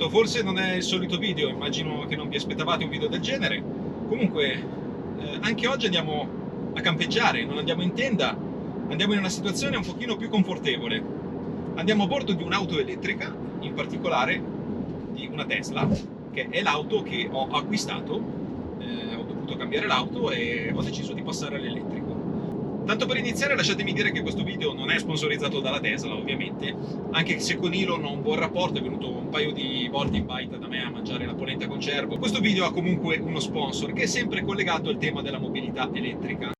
Esatto, forse non è il solito video, immagino che non vi aspettavate un video del genere. Comunque, anche oggi andiamo a campeggiare, non andiamo in tenda, andiamo in una situazione un pochino più confortevole. Andiamo a bordo di un'auto elettrica, in particolare di una Tesla, che è l'auto che ho acquistato. Ho dovuto cambiare l'auto e ho deciso di passare all'elettrico. Tanto per iniziare lasciatemi dire che questo video non è sponsorizzato dalla Tesla, ovviamente, anche se con Elon ho un buon rapporto, è venuto un paio di volte in baita da me a mangiare la polenta con cervo. Questo video ha comunque uno sponsor che è sempre collegato al tema della mobilità elettrica.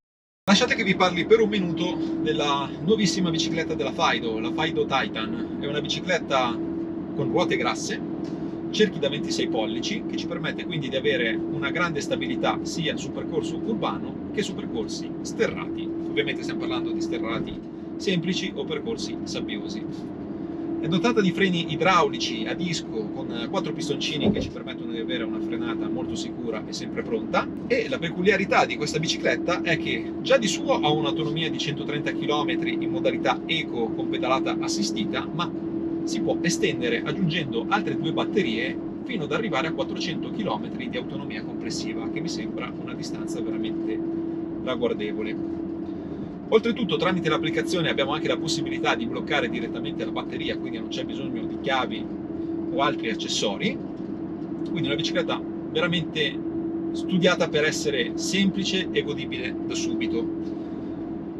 Lasciate che vi parli per un minuto della nuovissima bicicletta della Fido, la Fido Titan. È una bicicletta con ruote grasse, cerchi da 26 pollici, che ci permette quindi di avere una grande stabilità sia su percorso urbano che su percorsi sterrati. Ovviamente stiamo parlando di sterrati semplici o percorsi sabbiosi. È dotata di freni idraulici a disco con 4 pistoncini che ci permettono di avere una frenata molto sicura e sempre pronta. E la peculiarità di questa bicicletta è che già di suo ha un'autonomia di 130 km in modalità eco con pedalata assistita, ma si può estendere aggiungendo altre 2 batterie fino ad arrivare a 400 km di autonomia complessiva, che mi sembra una distanza veramente ragguardevole. Oltretutto, tramite l'applicazione abbiamo anche la possibilità di bloccare direttamente la batteria, quindi non c'è bisogno di chiavi o altri accessori. Quindi una bicicletta veramente studiata per essere semplice e godibile da subito.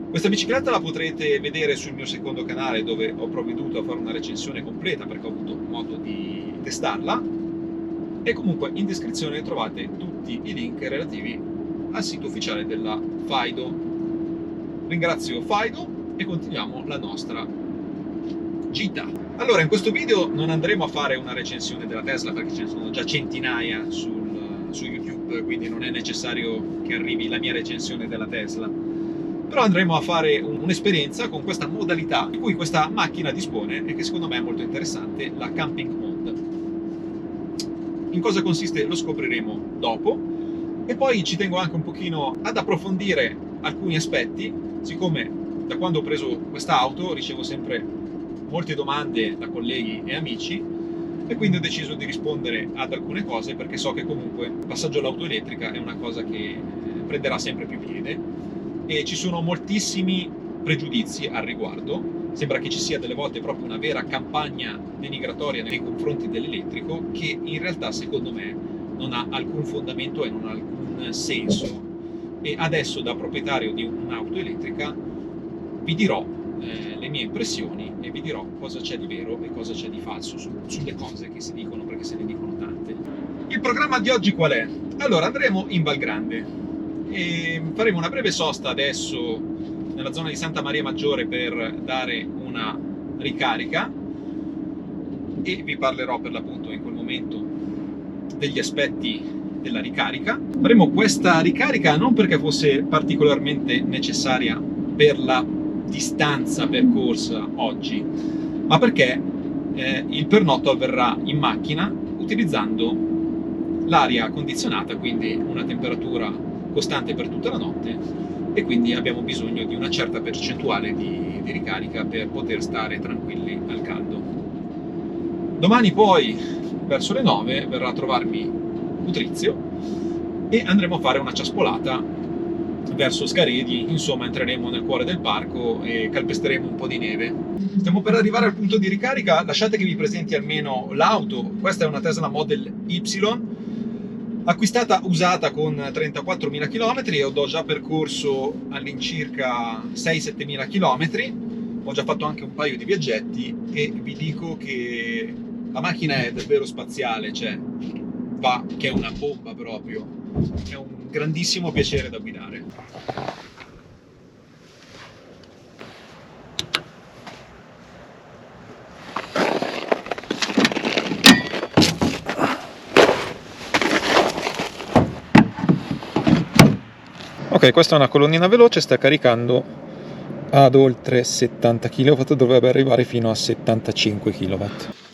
Questa bicicletta la potrete vedere sul mio secondo canale, dove ho provveduto a fare una recensione completa perché ho avuto modo di testarla, e comunque in descrizione trovate tutti i link relativi al sito ufficiale della Fido. Ringrazio Fido e continuiamo la nostra gita. Allora, in questo video non andremo a fare una recensione della Tesla perché ce ne sono già centinaia su YouTube, quindi non è necessario che arrivi la mia recensione della Tesla. Però andremo a fare un'esperienza con questa modalità di cui questa macchina dispone e che secondo me è molto interessante, la Camping Mode. In cosa consiste lo scopriremo dopo, e poi ci tengo anche un pochino ad approfondire alcuni aspetti, siccome da quando ho preso questa auto ricevo sempre molte domande da colleghi e amici, e quindi ho deciso di rispondere ad alcune cose perché so che comunque il passaggio all'auto elettrica è una cosa che prenderà sempre più piede e ci sono moltissimi pregiudizi al riguardo. Sembra che ci sia delle volte proprio una vera campagna denigratoria nei confronti dell'elettrico, che in realtà secondo me non ha alcun fondamento e non ha alcun senso. E adesso, da proprietario di un'auto elettrica, vi dirò le mie impressioni e vi dirò cosa c'è di vero e cosa c'è di falso sulle cose che si dicono, perché se ne dicono tante. Il programma di oggi qual è? Allora, andremo in Val Grande e faremo una breve sosta adesso nella zona di Santa Maria Maggiore per dare una ricarica, e vi parlerò per l'appunto in quel momento degli aspetti della ricarica. Faremo questa ricarica non perché fosse particolarmente necessaria per la distanza percorsa oggi, ma perché il pernotto avverrà in macchina utilizzando l'aria condizionata, quindi una temperatura costante per tutta la notte, e quindi abbiamo bisogno di una certa percentuale di ricarica per poter stare tranquilli al caldo. Domani poi, verso le 9, verrà a trovarmi Putrizio e andremo a fare una ciaspolata verso Scaredi. Insomma, entreremo nel cuore del parco e calpesteremo un po' di neve. Stiamo per arrivare al punto di ricarica. Lasciate che vi presenti almeno l'auto. Questa è una Tesla Model Y, acquistata usata con 34.000 km e ho già percorso all'incirca 6-7.000 km. Ho già fatto anche un paio di viaggetti e vi dico che la macchina è davvero spaziale, cioè va che è una bomba proprio, è un grandissimo piacere da guidare. Ok, questa è una colonnina veloce, sta caricando ad oltre 70 kW, dovrebbe arrivare fino a 75 kW.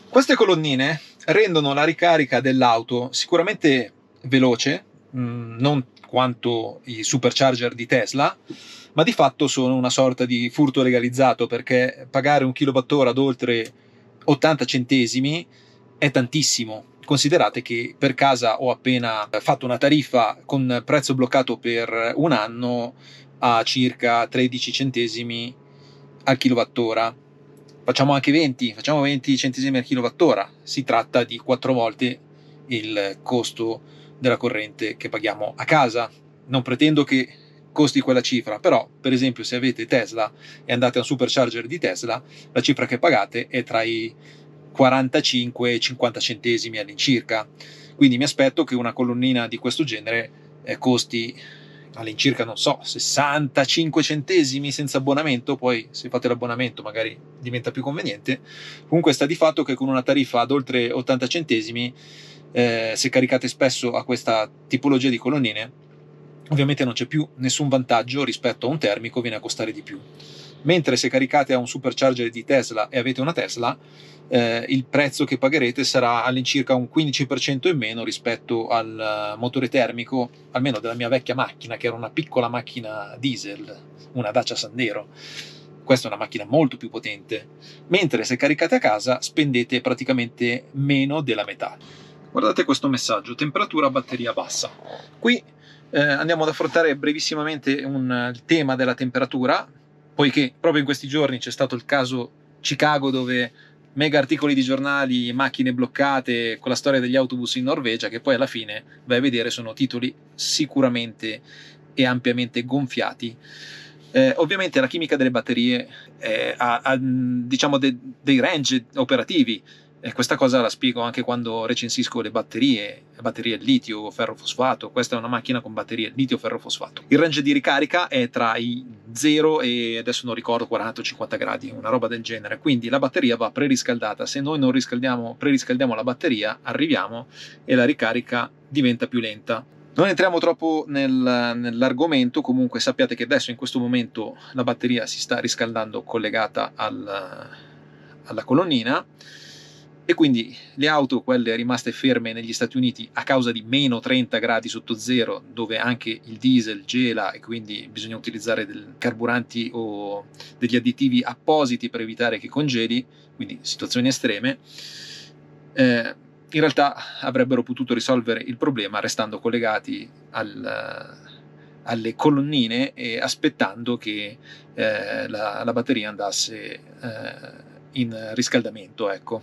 Queste colonnine rendono la ricarica dell'auto sicuramente veloce, non quanto i supercharger di Tesla, ma di fatto sono una sorta di furto legalizzato, perché pagare un kilowattora ad oltre 80 centesimi è tantissimo. Considerate che per casa ho appena fatto una tariffa con prezzo bloccato per un anno a circa 13 centesimi al kilowattora. Facciamo anche 20, facciamo 20 centesimi al kilowattora. Si tratta di 4 volte il costo della corrente che paghiamo a casa. Non pretendo che costi quella cifra, però per esempio se avete Tesla e andate a un supercharger di Tesla, la cifra che pagate è tra i 45 e 50 centesimi all'incirca. Quindi mi aspetto che una colonnina di questo genere costi all'incirca, non so, 65 centesimi senza abbonamento. Poi se fate l'abbonamento magari diventa più conveniente. Comunque sta di fatto che con una tariffa ad oltre 80 centesimi, se caricate spesso a questa tipologia di colonnine, ovviamente non c'è più nessun vantaggio rispetto a un termico, viene a costare di più. Mentre se caricate a un supercharger di Tesla e avete una Tesla, il prezzo che pagherete sarà all'incirca un 15% in meno rispetto al motore termico, almeno della mia vecchia macchina, che era una piccola macchina diesel, una Dacia Sandero. Questa è una macchina molto più potente, mentre se caricate a casa spendete praticamente meno della metà. Guardate questo messaggio: temperatura batteria bassa. Qui andiamo ad affrontare brevissimamente il tema della temperatura, poiché proprio in questi giorni c'è stato il caso Chicago, dove mega articoli di giornali, macchine bloccate, con la storia degli autobus in Norvegia, che poi alla fine, vai a vedere, sono titoli sicuramente e ampiamente gonfiati. Ovviamente la chimica delle batterie ha diciamo dei range operativi, e questa cosa la spiego anche quando recensisco le batterie litio ferrofosfato. Questa è una macchina con batterie litio ferrofosfato. Il range di ricarica è tra i 0 e adesso non ricordo 40 o 50 gradi, una roba del genere. Quindi la batteria va preriscaldata. Se noi non preriscaldiamo la batteria, arriviamo e la ricarica diventa più lenta. Non entriamo troppo nell'argomento. Comunque sappiate che adesso in questo momento la batteria si sta riscaldando collegata alla colonnina, e quindi le auto, quelle rimaste ferme negli Stati Uniti a causa di meno 30 gradi sotto zero, dove anche il diesel gela e quindi bisogna utilizzare dei carburanti o degli additivi appositi per evitare che congeli, quindi situazioni estreme, in realtà avrebbero potuto risolvere il problema restando collegati alle colonnine e aspettando che la batteria andasse in riscaldamento, ecco.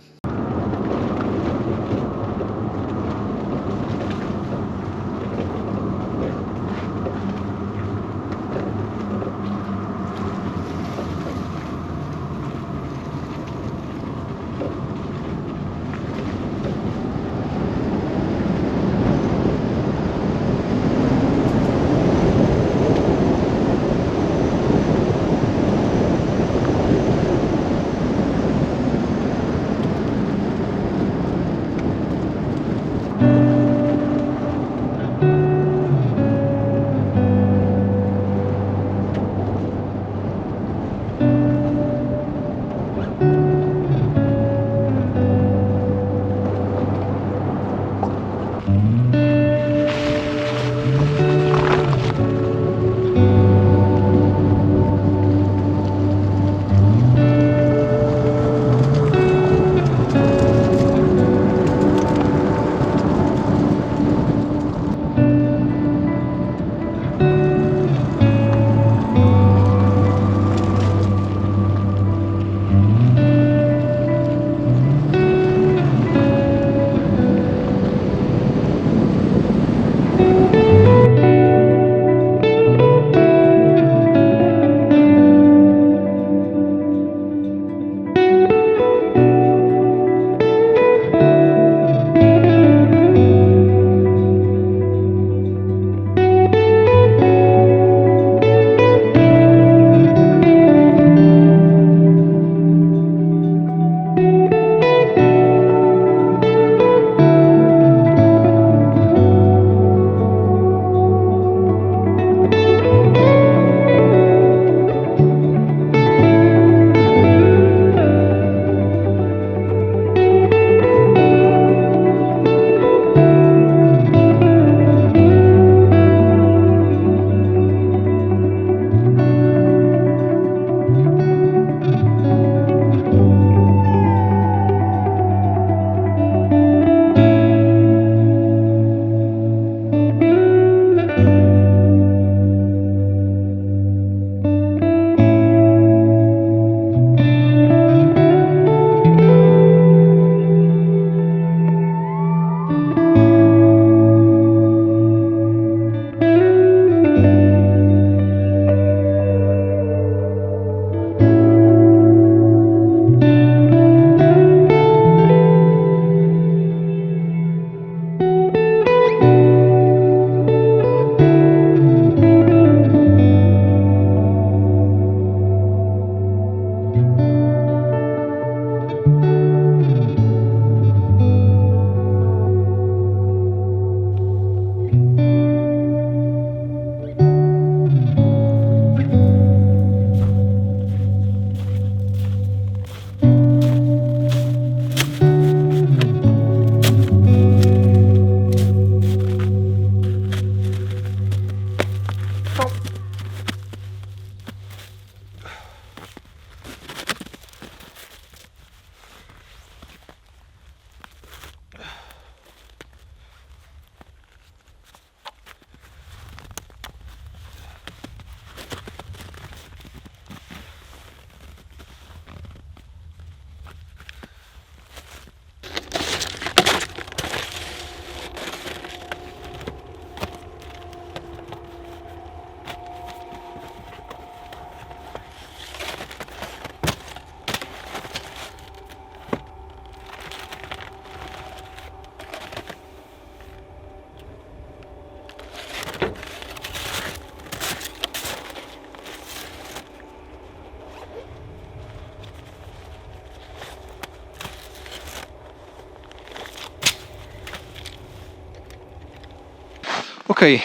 Ok,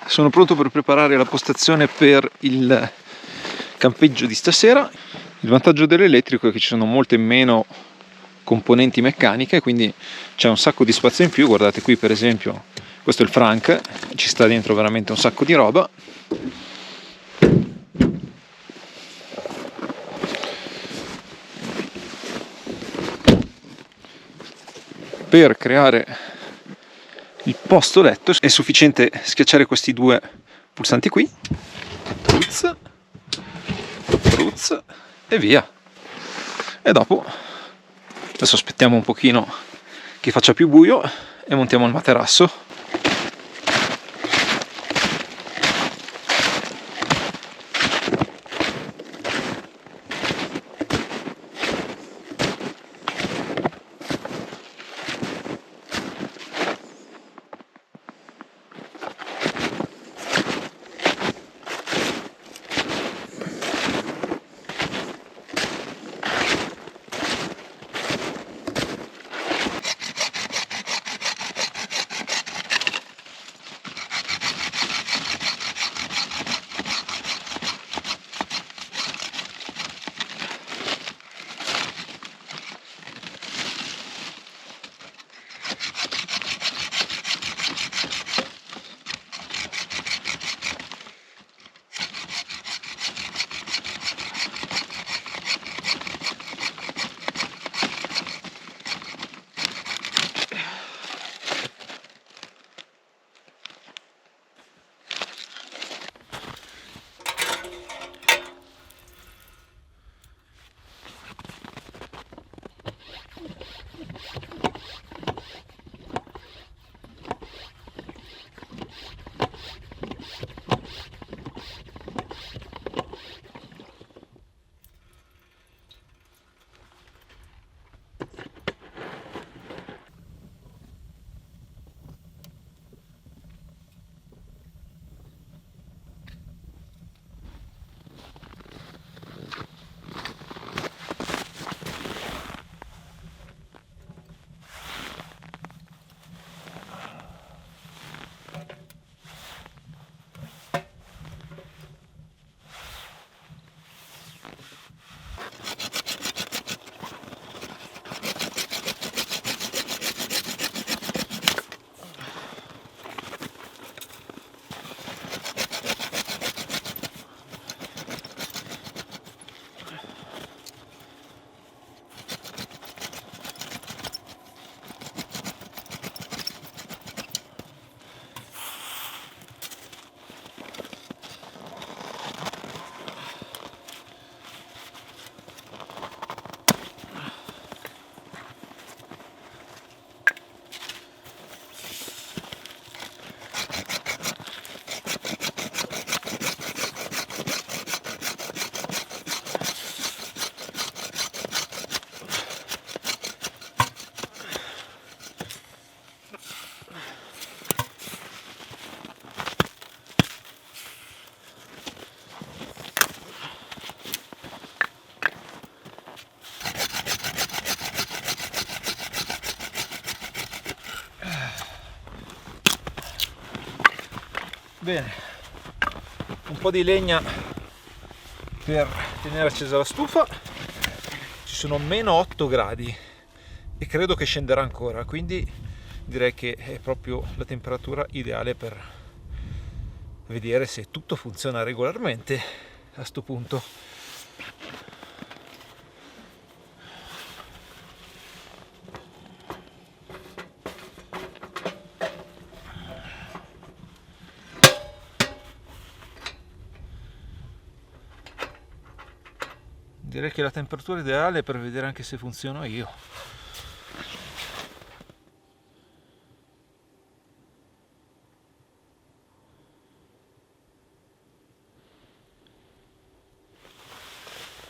sono pronto per preparare la postazione per il campeggio di stasera. Il vantaggio dell'elettrico è che ci sono molte meno componenti meccaniche, quindi c'è un sacco di spazio in più. Guardate qui, per esempio, questo è il Frank, ci sta dentro veramente un sacco di roba. Per creare il posto letto è sufficiente schiacciare questi due pulsanti qui, pruz, pruz, e via. E dopo adesso aspettiamo un pochino che faccia più buio e montiamo il materasso. Bene, un po' di legna per tenere accesa la stufa. Ci sono meno 8 gradi e credo che scenderà ancora, quindi direi che è proprio la temperatura ideale per vedere se tutto funziona regolarmente a sto punto. Direi che la temperatura ideale è per vedere anche se funziona io.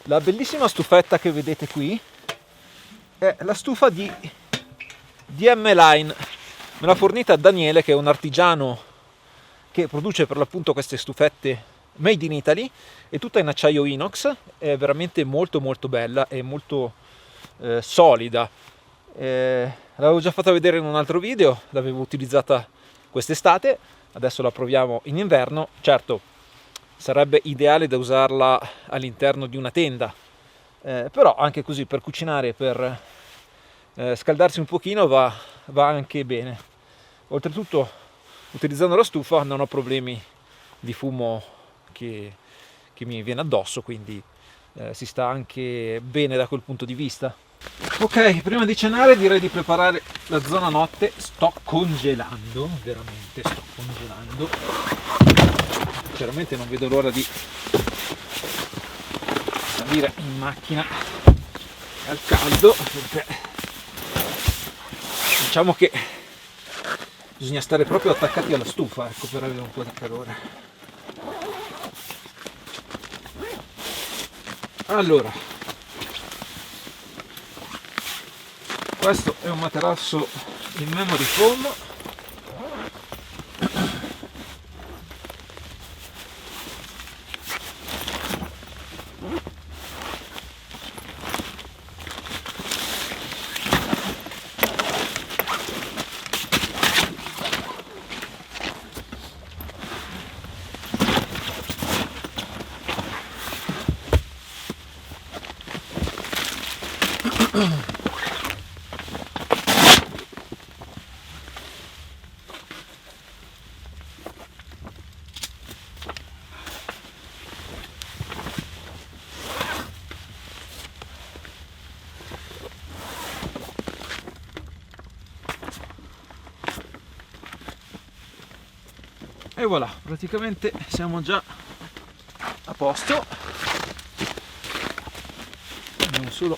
La bellissima stufetta che vedete qui è la stufa di DM Line. Me l'ha fornita Daniele, che è un artigiano che produce per l'appunto queste stufette made in Italy, è tutta in acciaio inox, è veramente molto molto bella e molto solida. L'avevo già fatta vedere in un altro video, l'avevo utilizzata quest'estate adesso la proviamo in inverno. Certo, sarebbe ideale da usarla all'interno di una tenda, però anche così per cucinare, per scaldarsi un pochino va anche bene. Oltretutto, utilizzando la stufa non ho problemi di fumo che mi viene addosso, quindi si sta anche bene da quel punto di vista. Ok, prima di cenare direi di preparare la zona notte. Sto congelando, veramente sto congelando. Sinceramente non vedo l'ora di salire in macchina al caldo, perché diciamo che bisogna stare proprio attaccati alla stufa, ecco, per avere un po' di calore. Allora, questo è un materasso in memory foam. E voilà, praticamente siamo già a posto. Dobbiamo solo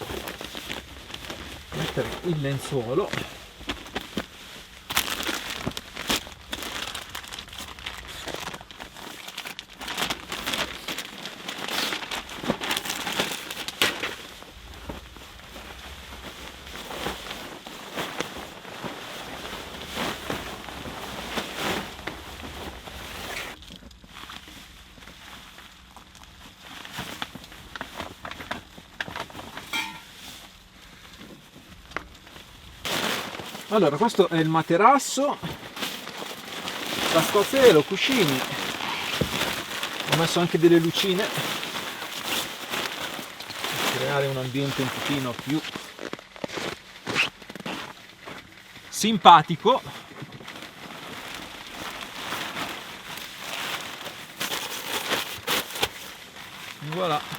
mettere il lenzuolo. Allora, questo è il materasso, la scozzelo, cuscini, ho messo anche delle lucine per creare un ambiente un pochino più simpatico. Voilà.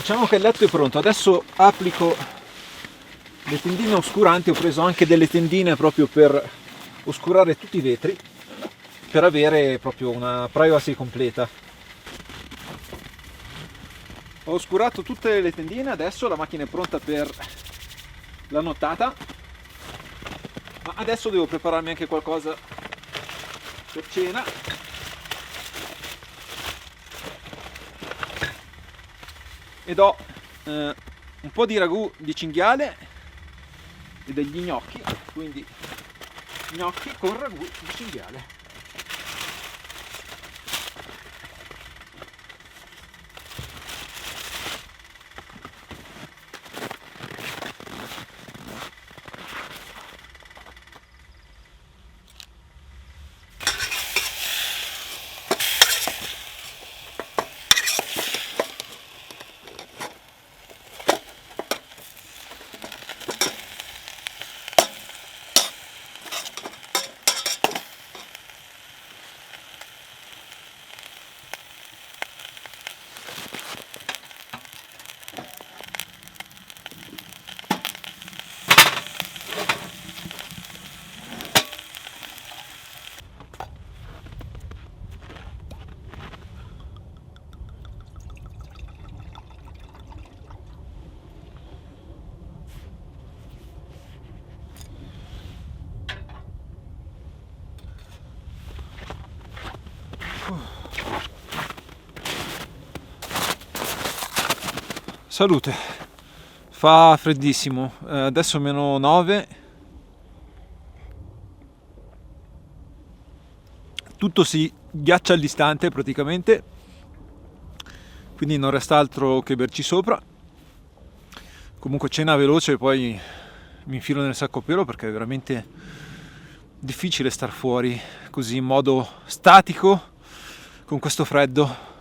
Diciamo che il letto è pronto, adesso applico le tendine oscuranti. Ho preso anche delle tendine proprio per oscurare tutti i vetri, per avere proprio una privacy completa. Ho oscurato tutte le tendine, adesso la macchina è pronta per la nottata, ma adesso devo prepararmi anche qualcosa per cena. Ed ho un po' di ragù di cinghiale e degli gnocchi, quindi gnocchi con ragù di cinghiale. Salute, fa freddissimo, adesso meno 9, tutto si ghiaccia all'istante praticamente, quindi non resta altro che berci sopra. Comunque cena veloce, poi mi infilo nel sacco a pelo perché è veramente difficile star fuori così in modo statico con questo freddo.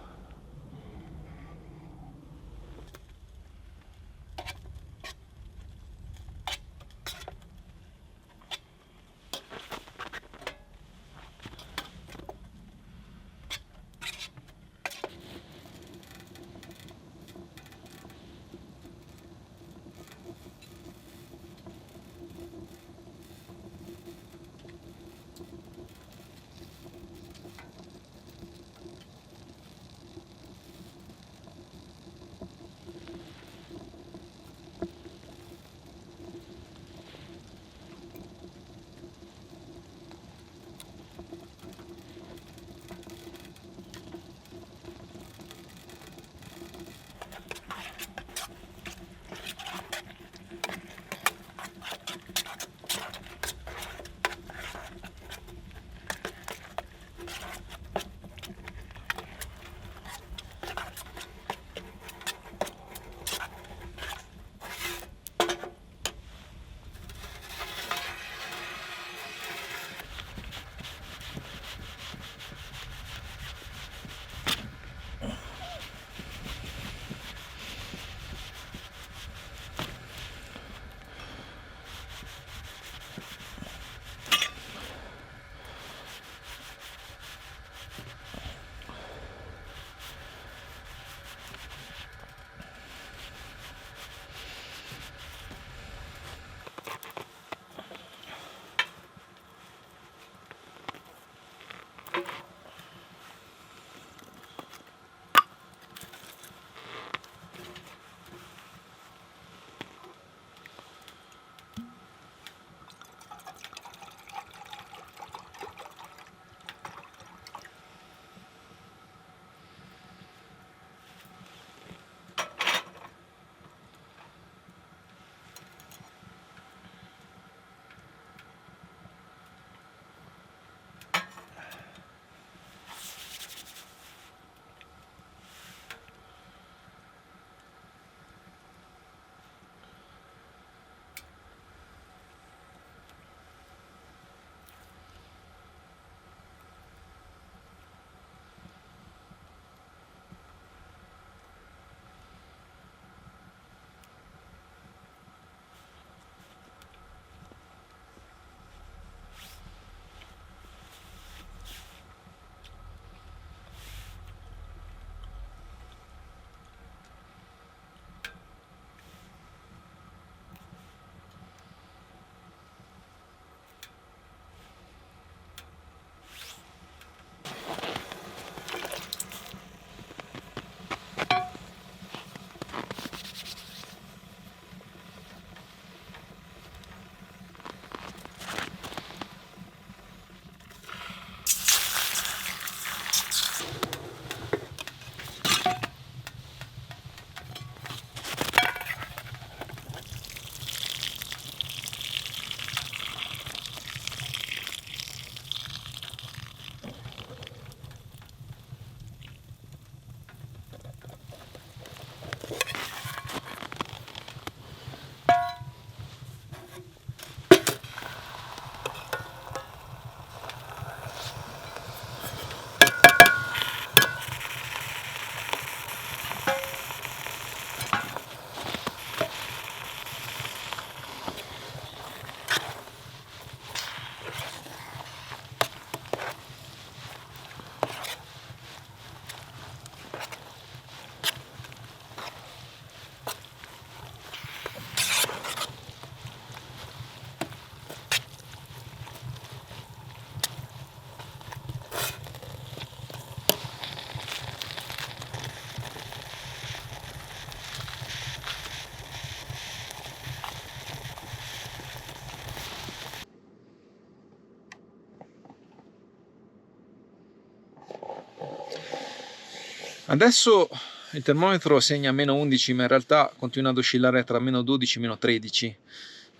Adesso il termometro segna meno 11, ma in realtà continua ad oscillare tra meno 12 e meno 13.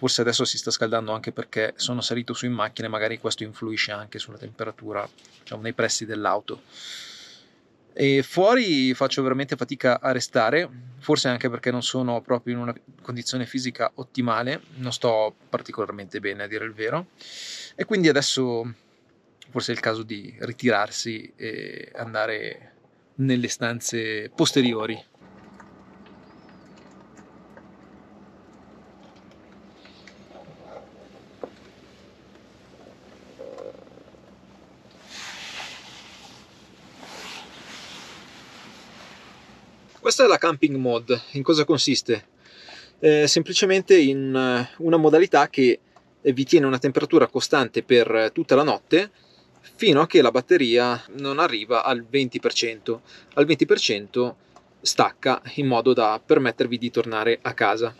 forse adesso si sta scaldando anche perché sono salito su in macchina e magari questo influisce anche sulla temperatura, diciamo, nei pressi dell'auto. E fuori faccio veramente fatica a restare, forse anche perché non sono proprio in una condizione fisica ottimale, non sto particolarmente bene a dire il vero, e quindi adesso forse è il caso di ritirarsi e andare nelle stanze posteriori. Questa è la camping mode. In cosa consiste? Semplicemente in una modalità che vi tiene una temperatura costante per tutta la notte fino a che la batteria non arriva al 20%. Al 20% stacca in modo da permettervi di tornare a casa.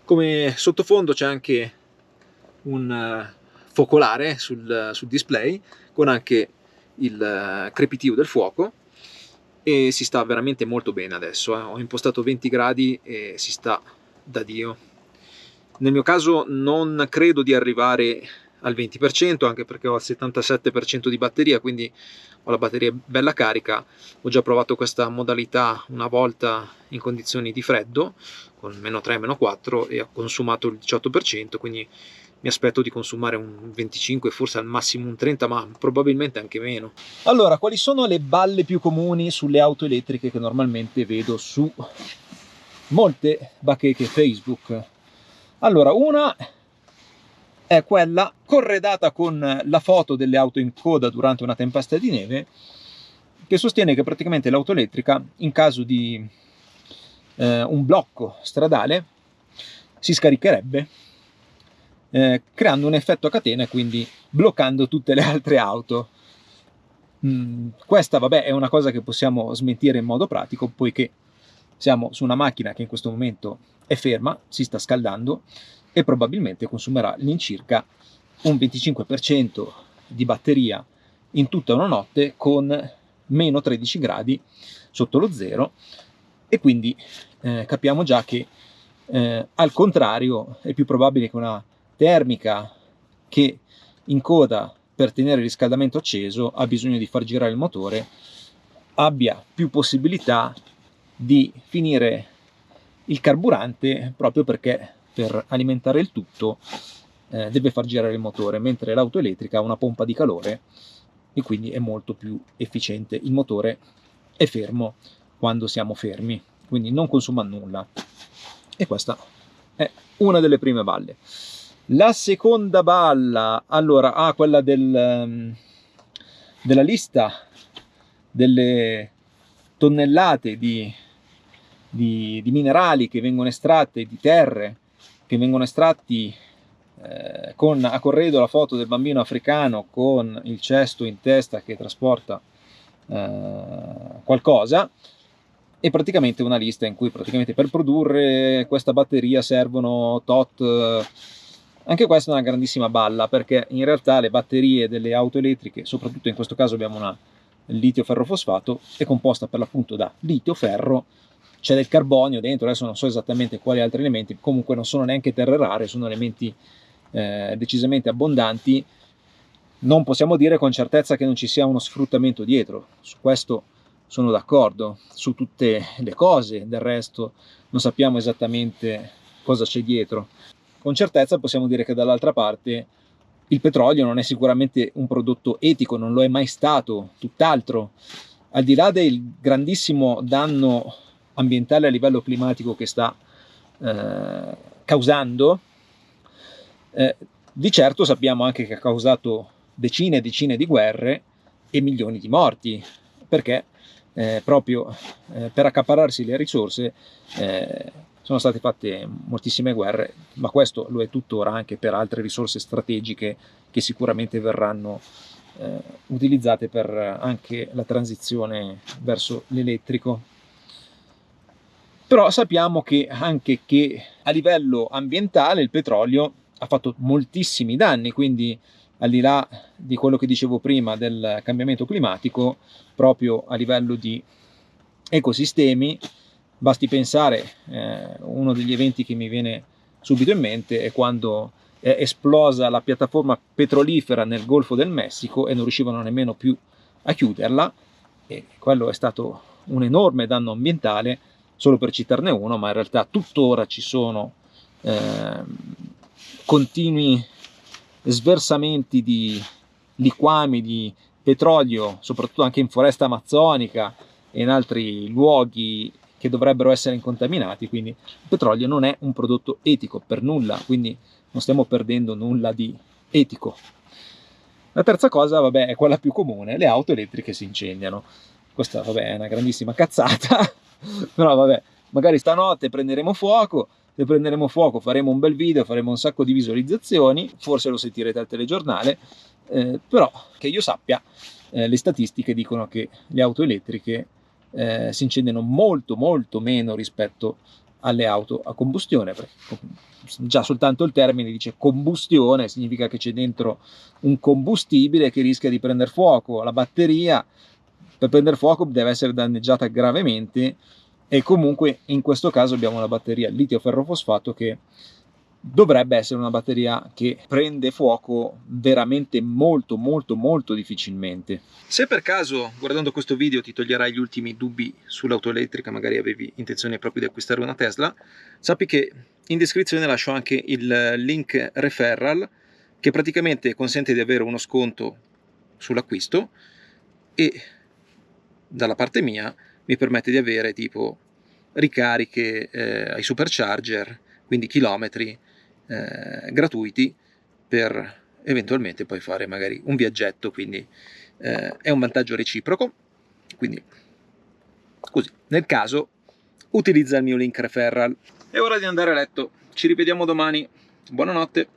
Come sottofondo c'è anche un focolare sul display con anche il crepitio del fuoco, e si sta veramente molto bene adesso. Ho impostato 20 gradi e si sta da Dio. Nel mio caso non credo di arrivare al 20%, anche perché ho il 77% di batteria, quindi ho la batteria bella carica. Ho già provato questa modalità una volta in condizioni di freddo con -3, -4 e ho consumato il 18%, quindi mi aspetto di consumare un 25, forse al massimo un 30, ma probabilmente anche meno. Allora, quali sono le balle più comuni sulle auto elettriche che normalmente vedo su molte bacheche Facebook? Allora, una è quella corredata con la foto delle auto in coda durante una tempesta di neve, che sostiene che praticamente l'auto elettrica, in caso di un blocco stradale, si scaricherebbe creando un effetto a catena e quindi bloccando tutte le altre auto. Questa, vabbè, è una cosa che possiamo smentire in modo pratico, poiché siamo su una macchina che in questo momento è ferma, si sta scaldando e probabilmente consumerà all'incirca un 25% di batteria in tutta una notte con -13 gradi sotto lo zero, e quindi capiamo già che al contrario è più probabile che una termica che in coda per tenere il riscaldamento acceso ha bisogno di far girare il motore abbia più possibilità di finire il carburante, proprio perché per alimentare il tutto deve far girare il motore, mentre l'auto elettrica ha una pompa di calore e quindi è molto più efficiente. Il motore è fermo quando siamo fermi, quindi non consuma nulla, e questa è una delle prime balle. La seconda balla, allora, quella della lista delle tonnellate di minerali che vengono estratte, di terre che vengono estratti con a corredo la foto del bambino africano con il cesto in testa che trasporta qualcosa, e praticamente una lista in cui praticamente per produrre questa batteria servono tot. Anche questa è una grandissima balla, perché in realtà le batterie delle auto elettriche, soprattutto in questo caso abbiamo una litio ferrofosfato, è composta per l'appunto da litio, ferro, c'è del carbonio dentro, adesso non so esattamente quali altri elementi, comunque non sono neanche terre rare, sono elementi decisamente abbondanti. Non possiamo dire con certezza che non ci sia uno sfruttamento dietro, su questo sono d'accordo. Su tutte le cose del resto non sappiamo esattamente cosa c'è dietro. Con certezza possiamo dire che dall'altra parte il petrolio non è sicuramente un prodotto etico, non lo è mai stato, tutt'altro. Al di là del grandissimo danno ambientale a livello climatico che sta causando, di certo sappiamo anche che ha causato decine e decine di guerre e milioni di morti, perché proprio per accaparrarsi le risorse sono state fatte moltissime guerre, ma questo lo è tuttora anche per altre risorse strategiche che sicuramente verranno utilizzate per anche la transizione verso l'elettrico. Però sappiamo che anche che a livello ambientale il petrolio ha fatto moltissimi danni, quindi al di là di quello che dicevo prima del cambiamento climatico, proprio a livello di ecosistemi, basti pensare, uno degli eventi che mi viene subito in mente è quando è esplosa la piattaforma petrolifera nel Golfo del Messico e non riuscivano nemmeno più a chiuderla, e quello è stato un enorme danno ambientale, solo per citarne uno, ma in realtà tuttora ci sono continui sversamenti di liquami di petrolio, soprattutto anche in foresta amazzonica e in altri luoghi che dovrebbero essere incontaminati. Quindi il petrolio non è un prodotto etico per nulla, quindi non stiamo perdendo nulla di etico. La terza cosa, vabbè, è quella più comune: le auto elettriche si incendiano. Questa, vabbè, è una grandissima cazzata, però vabbè, magari stanotte prenderemo fuoco. Se prenderemo fuoco faremo un bel video, faremo un sacco di visualizzazioni, forse lo sentirete al telegiornale, però che io sappia le statistiche dicono che le auto elettriche si incendiano molto molto meno rispetto alle auto a combustione, perché già soltanto il termine dice combustione significa che c'è dentro un combustibile che rischia di prendere fuoco. La batteria, per prendere fuoco, deve essere danneggiata gravemente, e comunque in questo caso abbiamo una batteria litio ferrofosfato che dovrebbe essere una batteria che prende fuoco veramente molto molto molto difficilmente. Se per caso guardando questo video ti toglierai gli ultimi dubbi sull'auto elettrica, magari avevi intenzione proprio di acquistare una Tesla, sappi che in descrizione lascio anche il link referral che praticamente consente di avere uno sconto sull'acquisto, e dalla parte mia mi permette di avere tipo ricariche ai supercharger, quindi chilometri gratuiti per eventualmente poi fare magari un viaggetto, quindi è un vantaggio reciproco. Quindi così, nel caso, utilizza il mio link referral. È ora di andare a letto, ci rivediamo domani, buonanotte.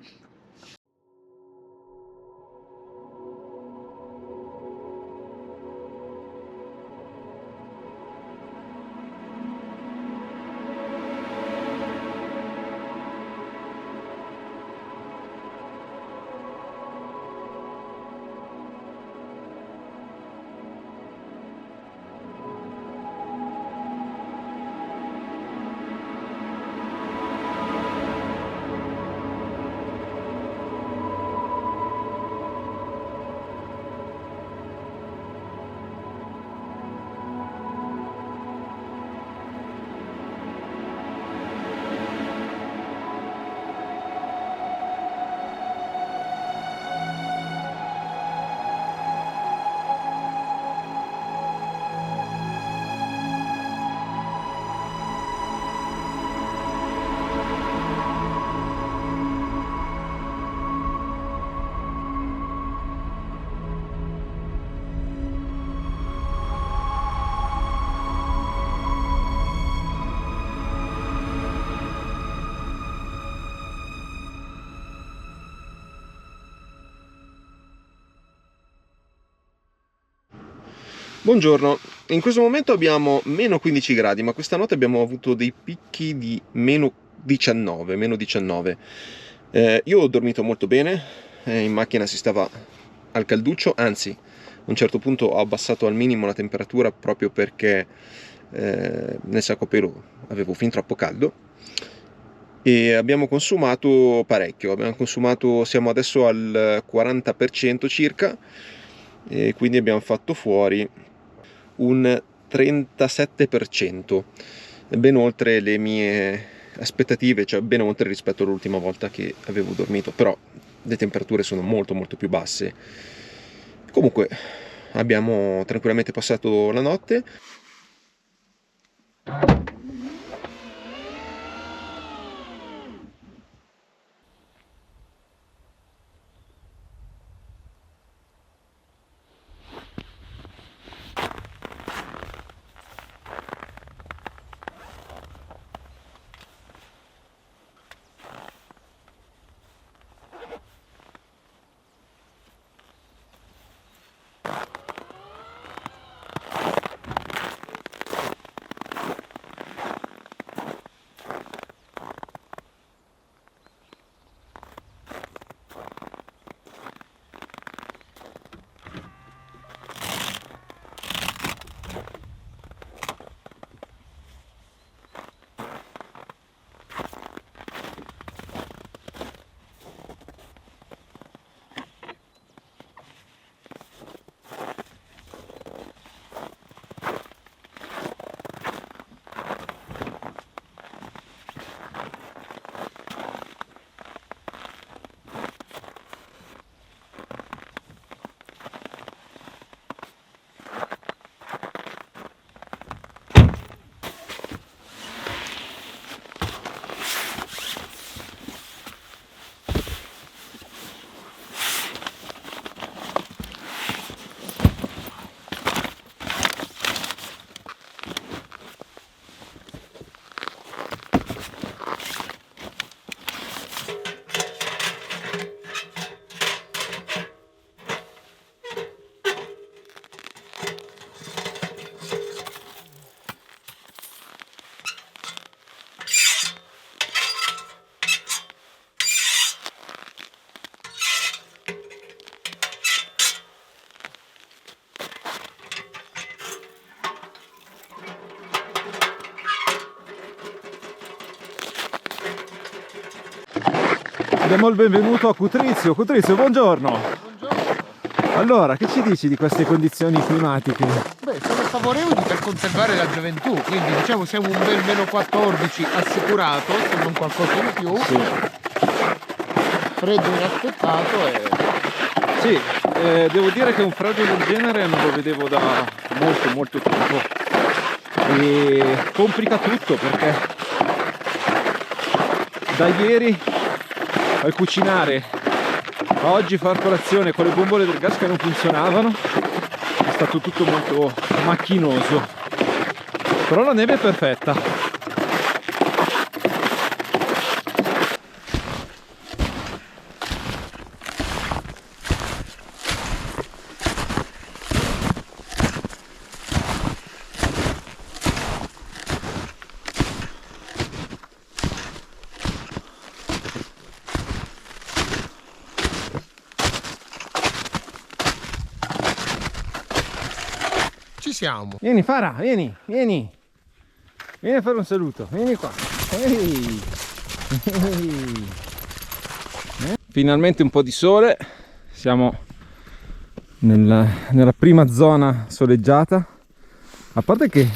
Buongiorno, in questo momento abbiamo meno 15 gradi, ma questa notte abbiamo avuto dei picchi di meno 19. Io ho dormito molto bene, in macchina si stava al calduccio, anzi a un certo punto ho abbassato al minimo la temperatura proprio perché nel sacco pelo avevo fin troppo caldo, e abbiamo consumato parecchio, siamo adesso al 40% circa, e quindi abbiamo fatto fuori un 37%, ben oltre le mie aspettative, cioè ben oltre rispetto all'ultima volta che avevo dormito, però le temperature sono molto molto più basse. Comunque abbiamo tranquillamente passato la notte. Diamo il benvenuto a Cutrizio. Cutrizio, buongiorno. Buongiorno. Allora, che ci dici di queste condizioni climatiche? Beh, sono favorevoli per conservare la gioventù, quindi diciamo siamo un bel meno 14 assicurato, se non qualcosa in più. Sì. Freddo inaspettato e... Sì, devo dire che un freddo del genere non lo vedevo da molto tempo e complica tutto perché da ieri al cucinare a oggi far colazione con le bombole del gas che non funzionavano è stato tutto molto macchinoso, però la neve è perfetta. Ci siamo. Vieni Fara, vieni a fare un saluto, vieni qua. Ehi. Ehi. Finalmente un po' di sole, siamo nella prima zona soleggiata, a parte che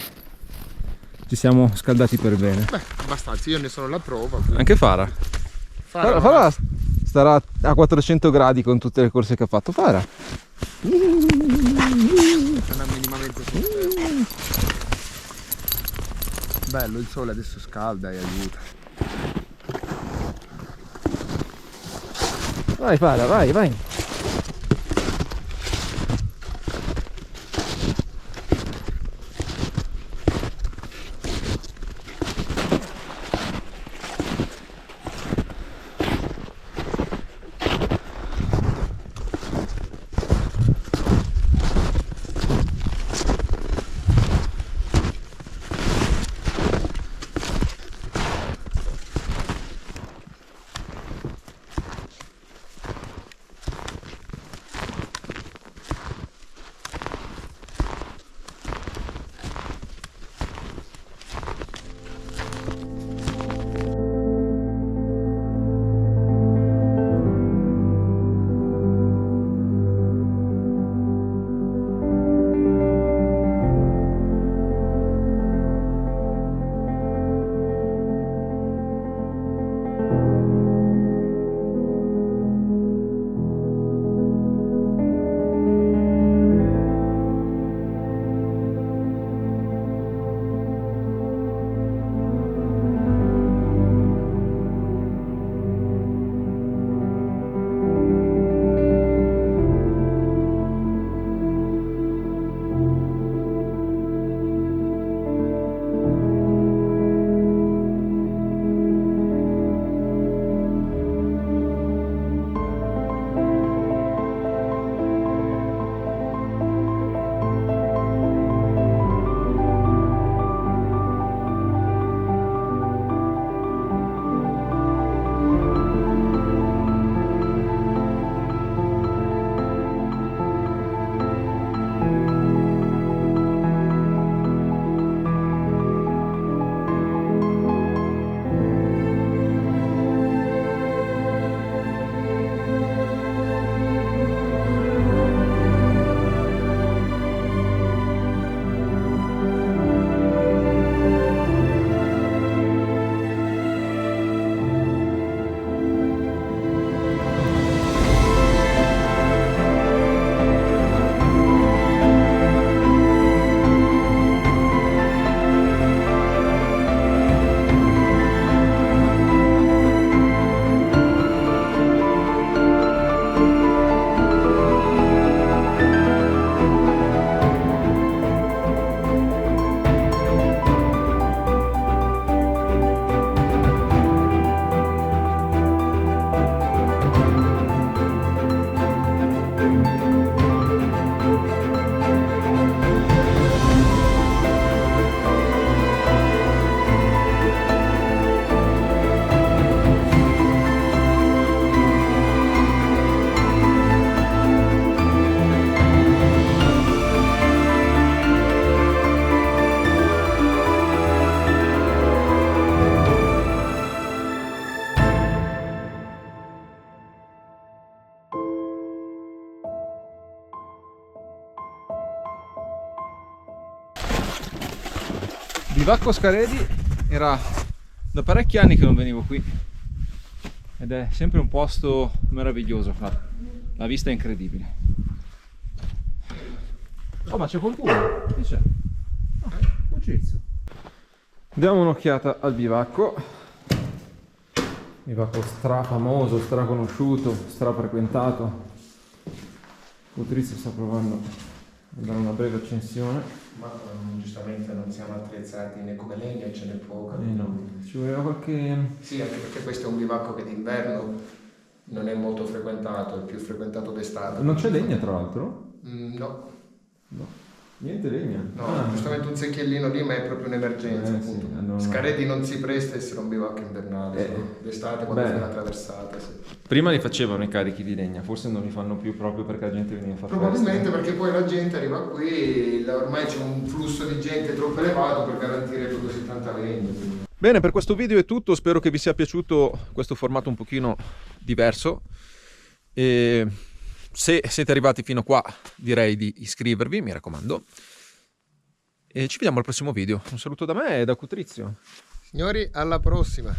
ci siamo scaldati per bene. Beh, abbastanza, io ne sono la prova. Quindi... Anche Fara. Fara starà a 400 gradi con tutte le corse che ha fatto. Fara. Non ha minimamente sofferto. Bello, il sole adesso scalda e aiuta. Vai Fara, vai. Bivacco Scaredi, era da parecchi anni che non venivo qui ed è sempre un posto meraviglioso, la vista è incredibile. Oh, ma c'è qualcuno? Chi c'è? Un cizio. Diamo un'occhiata al bivacco. Bivacco strafamoso, straconosciuto, strafrequentato. Patrizio sta provando a dare una breve accensione. Ma giustamente non siamo attrezzati né come legna e ce n'è poca. No, ci voleva qualche... Sì, anche perché questo è un bivacco che d'inverno non è molto frequentato, è più frequentato d'estate. Non c'è legna tra l'altro? No. No. Niente legna? No, giustamente un secchiellino lì, ma è proprio un'emergenza, appunto. Sì, allora... Scaredi non si presta a essere un bivacco invernale, d'estate quando fai la traversata. Sì. Prima li facevano i carichi di legna, forse non li fanno più proprio perché la gente veniva a fare Probabilmente perché poi la gente arriva qui, ormai c'è un flusso di gente troppo elevato per garantire proprio così tanta legna. Quindi. Bene, per questo video è tutto, spero che vi sia piaciuto questo formato un pochino diverso. E se siete arrivati fino a qua direi di iscrivervi, mi raccomando. E ci vediamo al prossimo video. Un saluto da me e da Cutrizio. Signori, alla prossima!